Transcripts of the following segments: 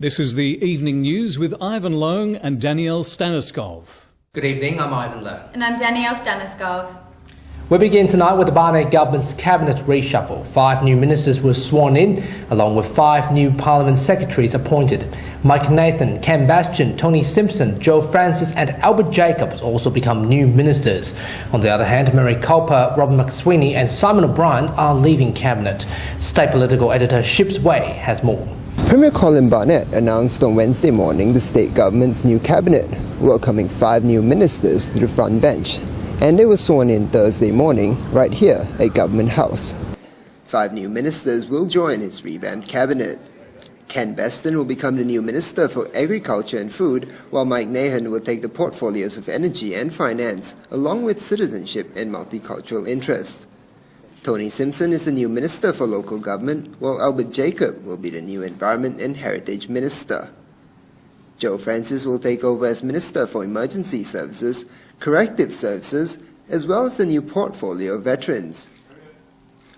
This is the evening news with Ivan Leung and Danielle Staniskov. Good evening, I'm Ivan Leung. And I'm Danielle Staniskov. We begin tonight with the Barnett government's cabinet reshuffle. 5 new ministers were sworn in, along with 5 new parliament secretaries appointed. Mike Nathan, Ken Bastian, Tony Simpson, Joe Francis and Albert Jacobs also become new ministers. On the other hand, Mary Cowper, Robin McSweeney and Simon O'Brien are leaving cabinet. State political editor Shibs has more. Premier Colin Barnett announced on Wednesday morning the state government's new cabinet, welcoming 5 new ministers to the front bench. And they were sworn in Thursday morning right here at Government House. 5 new ministers will join his revamped cabinet. Ken Bastian will become the new Minister for Agriculture and Food, while Mike Nathan will take the portfolios of Energy and Finance, along with Citizenship and Multicultural Interests. Tony Simpson is the new Minister for Local Government, while Albert Jacob will be the new Environment and Heritage Minister. Joe Francis will take over as Minister for Emergency Services, Corrective Services, as well as a new portfolio of veterans.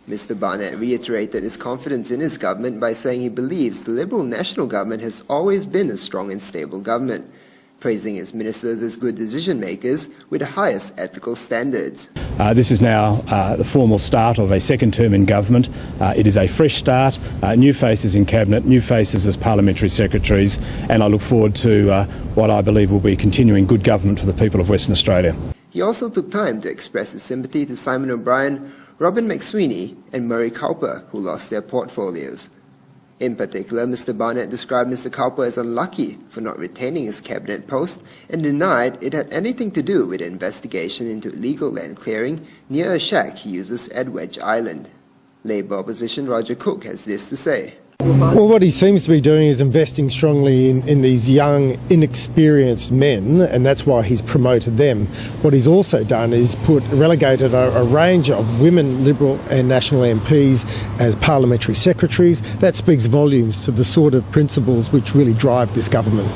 Mr. Barnett reiterated his confidence in his government by saying he believes the Liberal National Government has always been a strong and stable government, praising his ministers as good decision-makers with the highest ethical standards. This is now the formal start of a second term in government. It is a fresh start, new faces in cabinet, new faces as parliamentary secretaries, and I look forward to what I believe will be continuing good government for the people of Western Australia. He also took time to express his sympathy to Simon O'Brien, Robin McSweeney and Murray Cowper, who lost their portfolios. In particular, Mr. Barnett described Mr. Cowper as unlucky for not retaining his cabinet post and denied it had anything to do with an investigation into illegal land clearing near a shack he uses at Wedge Island. Labour opposition Roger Cook has this to say. Well, what he seems to be doing is investing strongly in these young, inexperienced men, and that's why he's promoted them. What he's also done is relegated a range of women Liberal and National MPs as parliamentary secretaries. That speaks volumes to the sort of principles which really drive this government.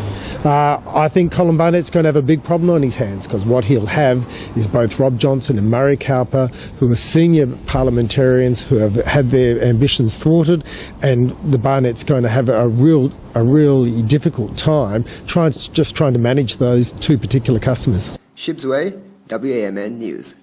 I think Colin Barnett's going to have a big problem on his hands, because what he'll have is both Rob Johnson and Murray Cowper, who are senior parliamentarians who have had their ambitions thwarted, and the Barnett's going to have a really difficult time trying to manage those 2 particular customers. Shibs WAMN News.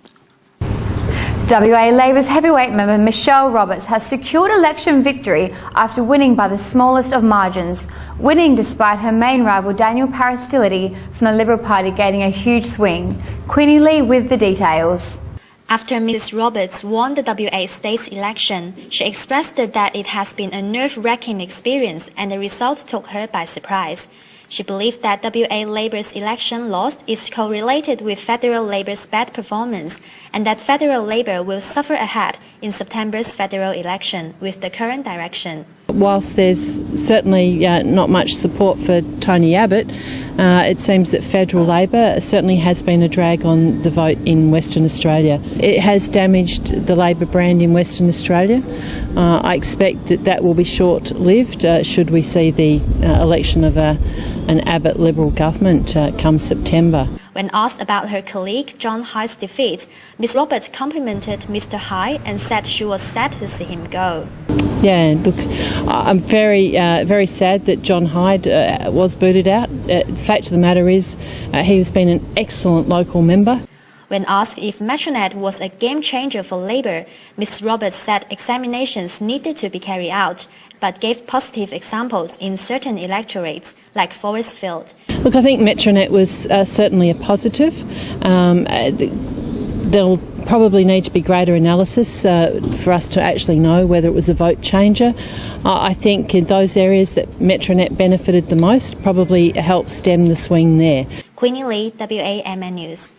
WA Labor's heavyweight member Michelle Roberts has secured election victory after winning by the smallest of margins, winning despite her main rival Daniel hostility from the Liberal Party gaining a huge swing. Queenie Lee with the details. After Ms. Roberts won the WA state's election, she expressed that it has been a nerve-wracking experience and the result took her by surprise. She believed that WA Labor's election loss is correlated with Federal Labor's bad performance and that Federal Labor will suffer ahead in September's federal election with the current direction. Whilst there's certainly not much support for Tony Abbott, it seems that Federal Labor certainly has been a drag on the vote in Western Australia. It has damaged the Labor brand in Western Australia. I expect that will be short-lived should we see the election of an Abbott Liberal government come September. When asked about her colleague John Hyde's defeat, Ms. Roberts complimented Mr. Hyde and said she was sad to see him go. Yeah, look, I'm very sad that John Hyde was booted out. The fact of the matter is he has been an excellent local member. When asked if Metronet was a game changer for Labor, Ms. Roberts said examinations needed to be carried out, but gave positive examples in certain electorates, like Forestfield. Look, I think Metronet was certainly a positive. There'll probably need to be greater analysis for us to actually know whether it was a vote changer. I think in those areas that Metronet benefited the most probably helped stem the swing there. Queenie Lee, WAMN News.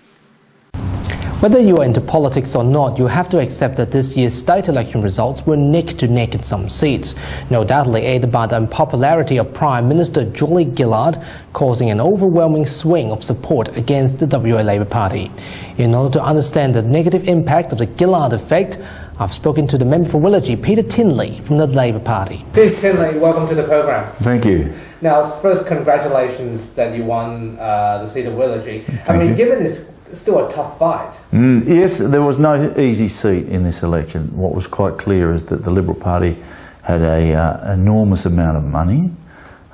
Whether you are into politics or not, you have to accept that this year's state election results were neck to neck in some seats, no doubtly aided by the unpopularity of Prime Minister Julie Gillard, causing an overwhelming swing of support against the WA Labor Party. In order to understand the negative impact of the Gillard effect, I've spoken to the member for Willagee, Peter Tinley, from the Labor Party. Peter Tinley, welcome to the programme. Thank you. Now, first, congratulations that you won the seat of Willagee. Thank you. Given this still a tough fight. Yes, there was no easy seat in this election. What was quite clear is that the Liberal Party had an enormous amount of money.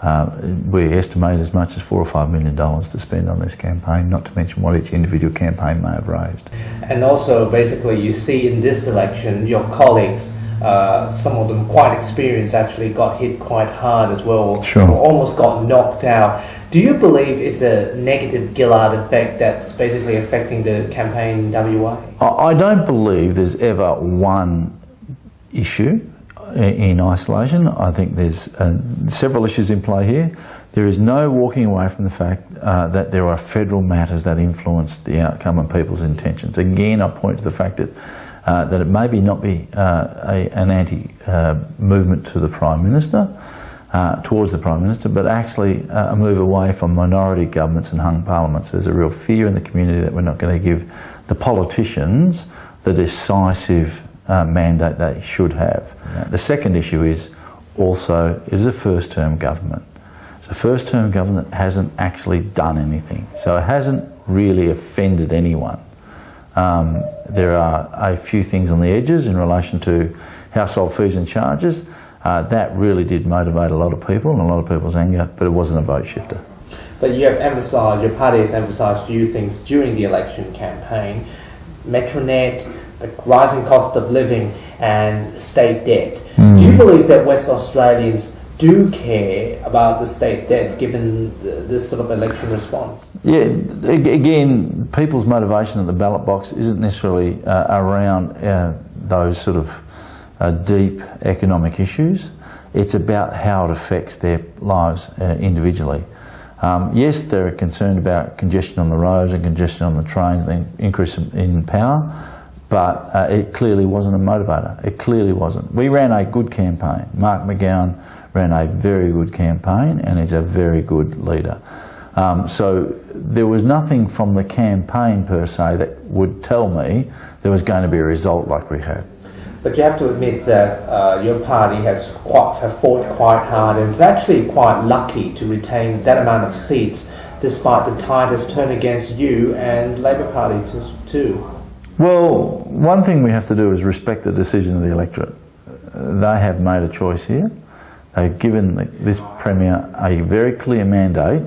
We estimate as much as $4 or $5 million to spend on this campaign, not to mention what each individual campaign may have raised. And also, basically, you see in this election, your colleagues, some of them quite experienced, actually got hit quite hard as well, Sure. or almost got knocked out. Do you believe it's a negative Gillard effect that's basically affecting the campaign in WA? I don't believe there's ever one issue in isolation. I think there's several issues in play here. There is no walking away from the fact that there are federal matters that influence the outcome and people's intentions. Again, I point to the fact that it may not be an anti-movement to the Prime Minister, towards the Prime Minister, but actually a move away from minority governments and hung parliaments. There's a real fear in the community that we're not going to give the politicians the decisive mandate they should have. The second issue is also, it is a first-term government. It's a first-term government that hasn't actually done anything, so it hasn't really offended anyone. There are a few things on the edges in relation to household fees and charges. That really did motivate a lot of people and a lot of people's anger, but it wasn't a vote shifter. But you have emphasised, your party has emphasised a few things during the election campaign: Metronet, the rising cost of living, and state debt. Do you believe that West Australians do care about the state debt given this sort of election response? Yeah, again, people's motivation at the ballot box isn't necessarily around those sort of deep economic issues. It's about how it affects their lives individually. Yes, they're concerned about congestion on the roads and congestion on the trains, the increase in power, but it clearly wasn't a motivator. It clearly wasn't. We ran a good campaign. Mark McGowan ran a very good campaign and is a very good leader. So there was nothing from the campaign per se that would tell me there was going to be a result like we had. But you have to admit that your party have fought quite hard, and it's actually quite lucky to retain that amount of seats despite the tide has turned against you and Labor Party too. Well, one thing we have to do is respect the decision of the electorate. They have made a choice here. They've given this Premier a very clear mandate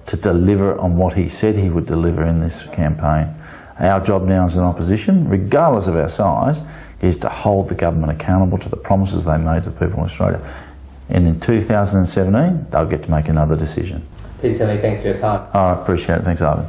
to deliver on what he said he would deliver in this campaign. Our job now as an opposition, regardless of our size, is to hold the government accountable to the promises they made to the people in Australia. And in 2017, they'll get to make another decision. Peter Tinley, thanks for your time. I appreciate it. Thanks, Ivan.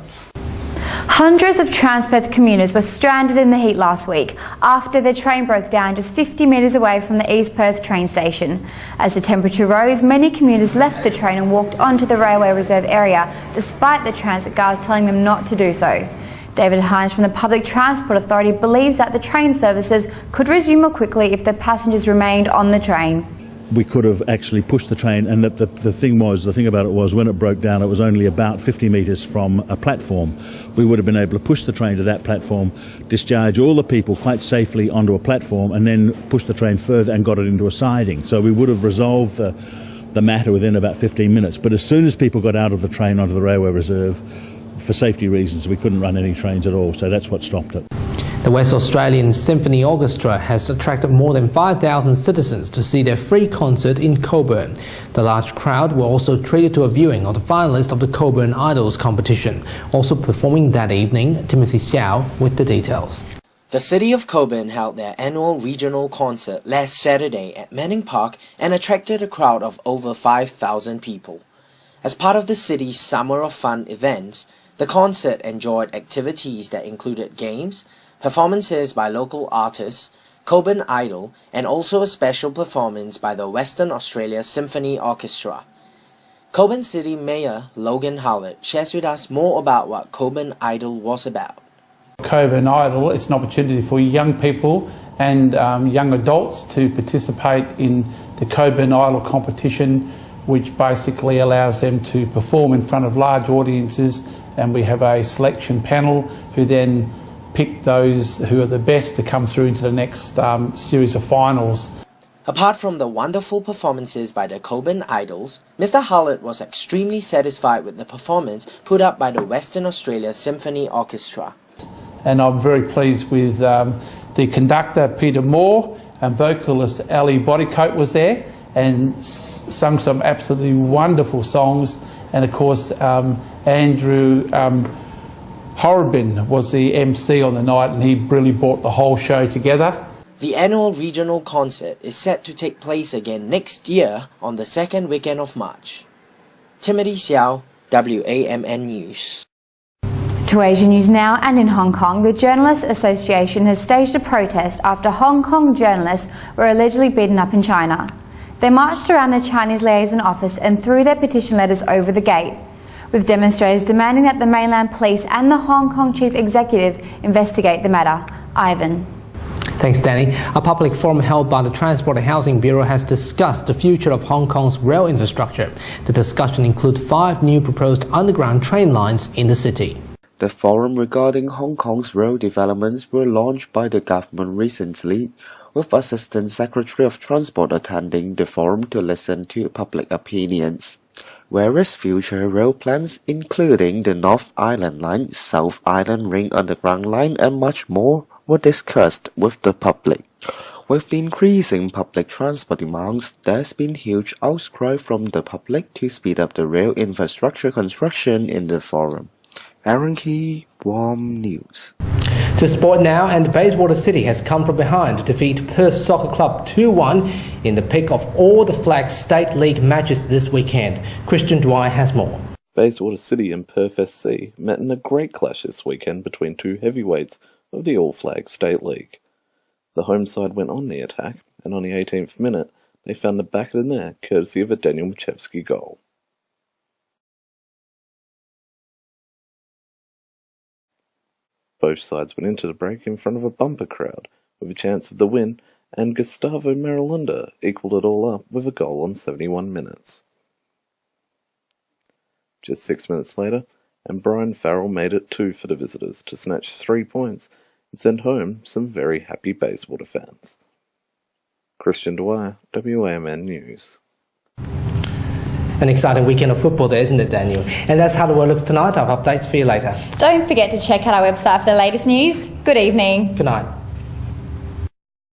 Hundreds of Transperth commuters were stranded in the heat last week after their train broke down just 50 metres away from the East Perth train station. As the temperature rose, many commuters left the train and walked onto the railway reserve area, despite the transit guards telling them not to do so. David Hines from the Public Transport Authority believes that the train services could resume more quickly if the passengers remained on the train. We could have actually pushed the train, and the thing about it was when it broke down it was only about 50 metres from a platform. We would have been able to push the train to that platform, discharge all the people quite safely onto a platform, and then push the train further and got it into a siding. So we would have resolved the matter within about 15 minutes. But as soon as people got out of the train onto the railway reserve, for safety reasons we couldn't run any trains at all, so that's what stopped it. The West Australian Symphony Orchestra has attracted more than 5,000 citizens to see their free concert in Cockburn. The large crowd were also treated to a viewing of the finalists of the Cockburn Idols competition. Also performing that evening, Timothy Seow with the details. The city of Cockburn held their annual regional concert last Saturday at Manning Park and attracted a crowd of over 5,000 people. As part of the city's Summer of Fun events, the concert enjoyed activities that included games, performances by local artists, Cockburn Idol, and also a special performance by the Western Australia Symphony Orchestra. Cockburn City Mayor Logan Howard shares with us more about what Cockburn Idol was about. Cockburn Idol, it's an opportunity for young people and young adults to participate in the Cockburn Idol competition, which basically allows them to perform in front of large audiences, and we have a selection panel who then pick those who are the best to come through into the next series of finals. Apart from the wonderful performances by the Cockburn Idols, Mr. Howard was extremely satisfied with the performance put up by the Western Australia Symphony Orchestra. And I'm very pleased with the conductor Peter Moore and vocalist Ali Bodycoat was there, and sung some absolutely wonderful songs. And of course, Andrew Horrobin was the MC on the night, and he really brought the whole show together. The annual regional concert is set to take place again next year on the second weekend of March. Timothy Seow, WAMN News. To Asian News now, and in Hong Kong, the Journalists Association has staged a protest after Hong Kong journalists were allegedly beaten up in China. They marched around the Chinese liaison office and threw their petition letters over the gate, with demonstrators demanding that the mainland police and the Hong Kong chief executive investigate the matter. Ivan. Thanks, Danny. A public forum held by the Transport and Housing Bureau has discussed the future of Hong Kong's rail infrastructure. The discussion includes 5 new proposed underground train lines in the city. The forum regarding Hong Kong's rail developments were launched by the government recently, with Assistant Secretary of Transport attending the forum to listen to public opinions. Various future rail plans, including the North Island Line, South Island Ring Underground Line, and much more, were discussed with the public. With the increasing public transport demands, there's been huge outcry from the public to speed up the rail infrastructure construction in the forum. Aaron Key, WAM News. To sport now, and Bayswater City has come from behind to defeat Perth Soccer Club 2-1 in the pick of all the Flag State League matches this weekend. Christian Dwyer has more. Bayswater City and Perth SC met in a great clash this weekend between 2 heavyweights of the All Flag State League. The home side went on the attack, and on the 18th minute, they found the back of the net courtesy of a Daniel Machevsky goal. Both sides went into the break in front of a bumper crowd, with a chance of the win, and Gustavo Marilunda equalled it all up with a goal on 71 minutes. Just 6 minutes later, and Brian Farrell made it 2 for the visitors to snatch 3 points and send home some very happy Bayswater fans. Christian Dwyer, WAMN News. An exciting weekend of football there, isn't it, Daniel? And that's how the world looks tonight. I have updates for you later. Don't forget to check out our website for the latest news. Good evening. Good night.